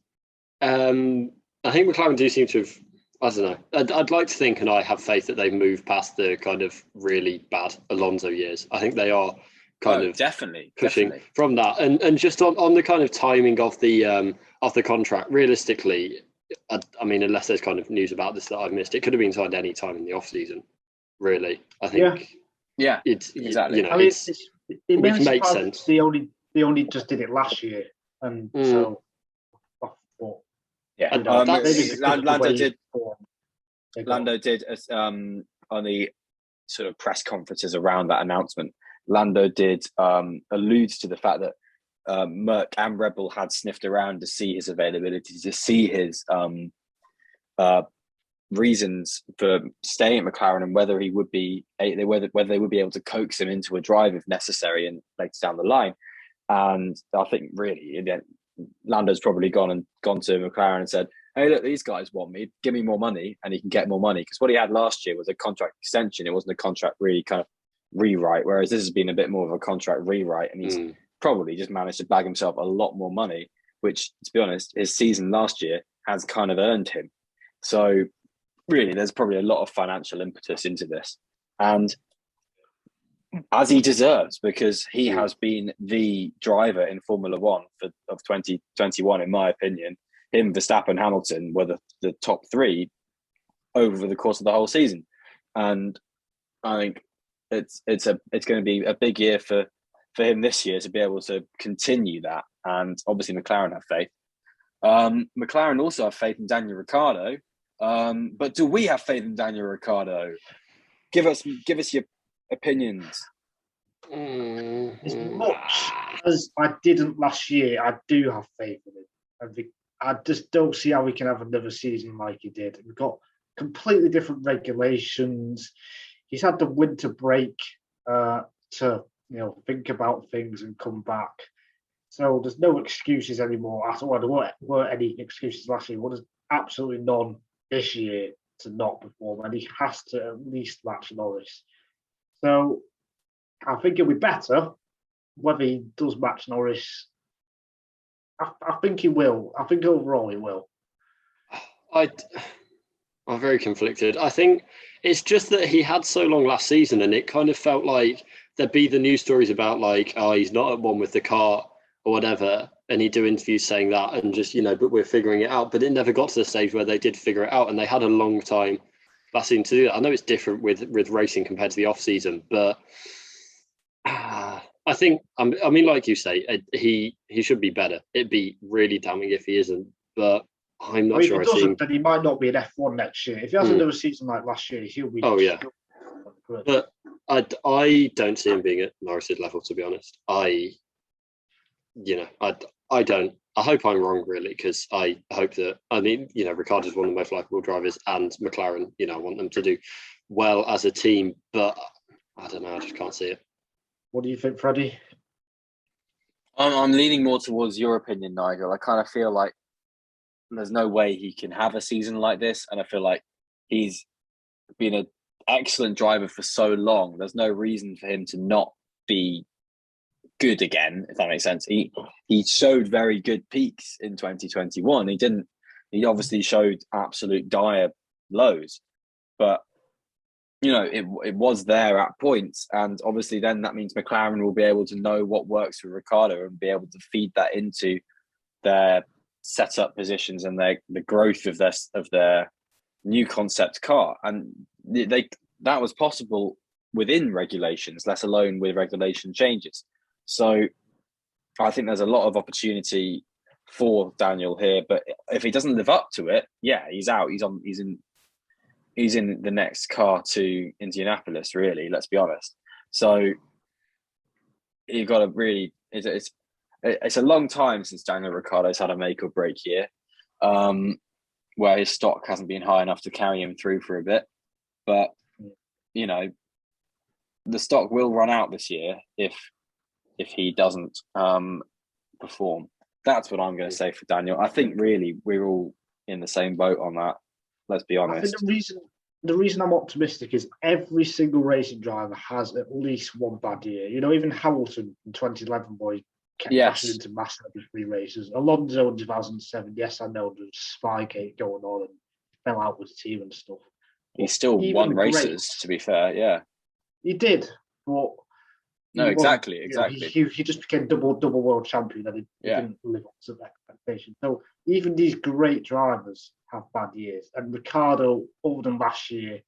McLaren do seem to have. I don't know. I'd like to think, and I have faith that they've moved past the kind of really bad Alonso years. I think they are kind of definitely pushing from that, and just on the kind of timing of the contract. Realistically, I mean, unless there's kind of news about this that I've missed, it could have been signed any time in the off season. Really, I think. Yeah, it's exactly. It makes sense. They only just did it last year, and so. Yeah, Lando did on the sort of press conferences around that announcement, Lando did allude to the fact that Merck and Red Bull had sniffed around to see his availability, to see his reasons for staying at McLaren, and whether he would be whether they would be able to coax him into a drive if necessary and later down the line. And I think really, again, Lando's probably gone to McLaren and said, "Hey, look, these guys want me. Give me more money," and he can get more money, because what he had last year was a contract extension. It wasn't a contract really kind of rewrite, whereas this has been a bit more of a contract rewrite, and he's probably just managed to bag himself a lot more money, which, to be honest, his season last year has kind of earned him. So really, there's probably a lot of financial impetus into this, and as he deserves, because he has been the driver in Formula One of 2021, in my opinion. Him, Verstappen, Hamilton were the top three over the course of the whole season, and I think it's going to be a big year for him this year to be able to continue that. And obviously, McLaren have faith. McLaren also have faith in Daniel Ricciardo, but do we have faith in Daniel Ricciardo? Give us your opinions. As much as I didn't last year, I do have faith in him. I just don't see how we can have another season like he did. We've got completely different regulations. He's had the winter break to think about things and come back. So there's no excuses anymore at all. There weren't any excuses last year. Well, there's absolutely none this year to not perform, and he has to at least match Norris. So I think it'll be better whether he does match Norris. I think he will. I think overall he will. I'm very conflicted. I think it's just that he had so long last season, and it kind of felt like there'd be the news stories about like, oh, he's not at one with the car or whatever, and he'd do interviews saying that, and just, but we're figuring it out. But it never got to the stage where they did figure it out, and they had a long time last season to do that. I know it's different with racing compared to the off season, but I think, I mean, like you say, he should be better. It'd be really damning if he isn't, but I'm not sure. If he doesn't, then he might not be an F1 next year. If he has another season like last year, he'll be. Oh yeah. But I don't see him being at Norris's level, to be honest. I don't. I hope I'm wrong, really, because I hope that, Ricciardo's one of the most likable drivers, and McLaren, I want them to do well as a team, but I don't know. I just can't see it. What do you think, Freddie? I'm leaning more towards your opinion, Nigel. I kind of feel like there's no way he can have a season like this, and I feel like he's been an excellent driver for so long. There's no reason for him to not be good again, if that makes sense. He showed very good peaks in 2021. He obviously showed absolute dire lows, but it was there at points, and obviously then that means McLaren will be able to know what works for Ricciardo and be able to feed that into their setup positions and the growth of their new concept car. And that was possible within regulations, let alone with regulation changes. So I think there's a lot of opportunity for Daniel here, but if he doesn't live up to it, yeah, he's out. He's in the next car to Indianapolis, really, let's be honest. So you've got to really, it's a long time since Daniel Ricciardo's had a make or break year, where his stock hasn't been high enough to carry him through for a bit. But, the stock will run out this year if he doesn't perform. That's what I'm going to say for Daniel. I think really we're all in the same boat on that. Let's be honest. I think the reason I'm optimistic is every single racing driver has at least one bad year. Even Hamilton in 2011, boy, kept crashing into massive every 3 races. Alonso in 2007, yes, I know there's Spygate going on and fell out with the team and stuff. He still won races, to be fair, yeah. He did, but no, exactly. He just became double world champion, and he didn't live up to the expectation. So even these great drivers have bad years, and Ricciardo, other than last year,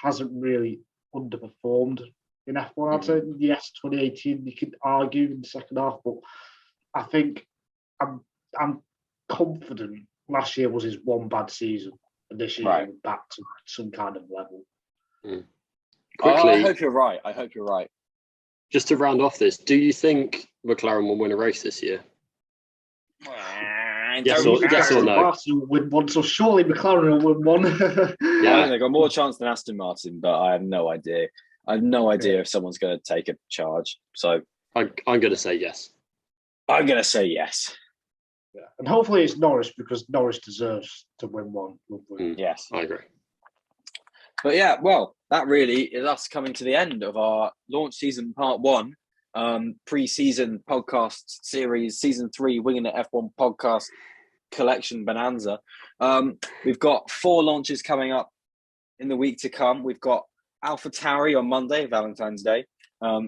hasn't really underperformed in F1. I'd say yes, 2018 you could argue in the second half, but I think I'm confident last year was his one bad season, and this year we're back to some kind of level. quickly, I hope you're right. just to round off this, do you think McLaren will win a race this year? Yes or no? Martin will win one, so surely McLaren will win one. I think they've got more chance than Aston Martin, but I have no idea. I have no idea if someone's going to take a charge. So I'm going to say yes. I'm going to say yes. Yeah. And hopefully it's Norris, because Norris deserves to win one. Yes, I agree. But yeah, well, that really is us coming to the end of our launch season part 1, pre-season podcast series, season 3, Winging It F1 podcast collection bonanza. We've got 4 launches coming up in the week to come. We've got AlphaTauri on Monday, Valentine's Day.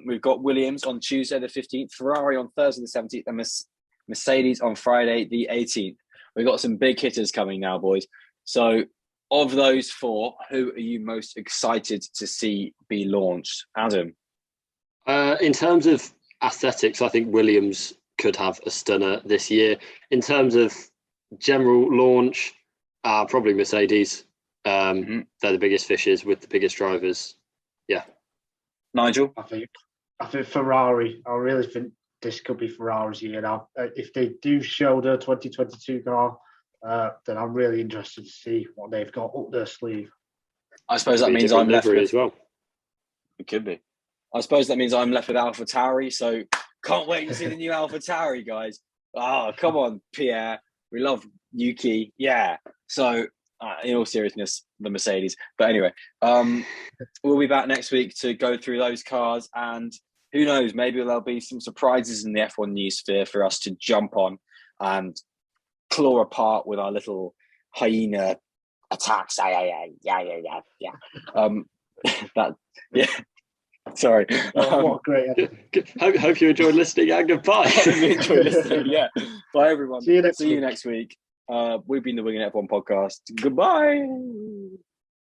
We've got Williams on Tuesday the 15th, Ferrari on Thursday the 17th, and Mercedes on Friday the 18th. We've got some big hitters coming now, boys. So of those 4, who are you most excited to see be launched? Adam? In terms of aesthetics, I think Williams could have a stunner this year. In terms of general launch, probably Mercedes. They're the biggest fishes with the biggest drivers. Yeah. Nigel? I think Ferrari. I really think this could be Ferrari's year now. If they do show the 2022 car, then I'm really interested to see what they've got up their sleeve. I suppose that means I'm left with as well. It could be. I suppose that means I'm left with AlphaTauri. So can't wait to see the new AlphaTauri, guys. Oh, come on, Pierre. We love Yuki. Yeah. So in all seriousness, the Mercedes. But anyway, we'll be back next week to go through those cars, and who knows, maybe there'll be some surprises in the F1 news sphere for us to jump on and claw apart with our little hyena attacks. Yeah. Sorry. What a great episode. Hope you enjoyed listening, and goodbye. Hope you enjoyed listening. Yeah. Bye, everyone. See you next week. We've been the Winging F1 podcast. Goodbye.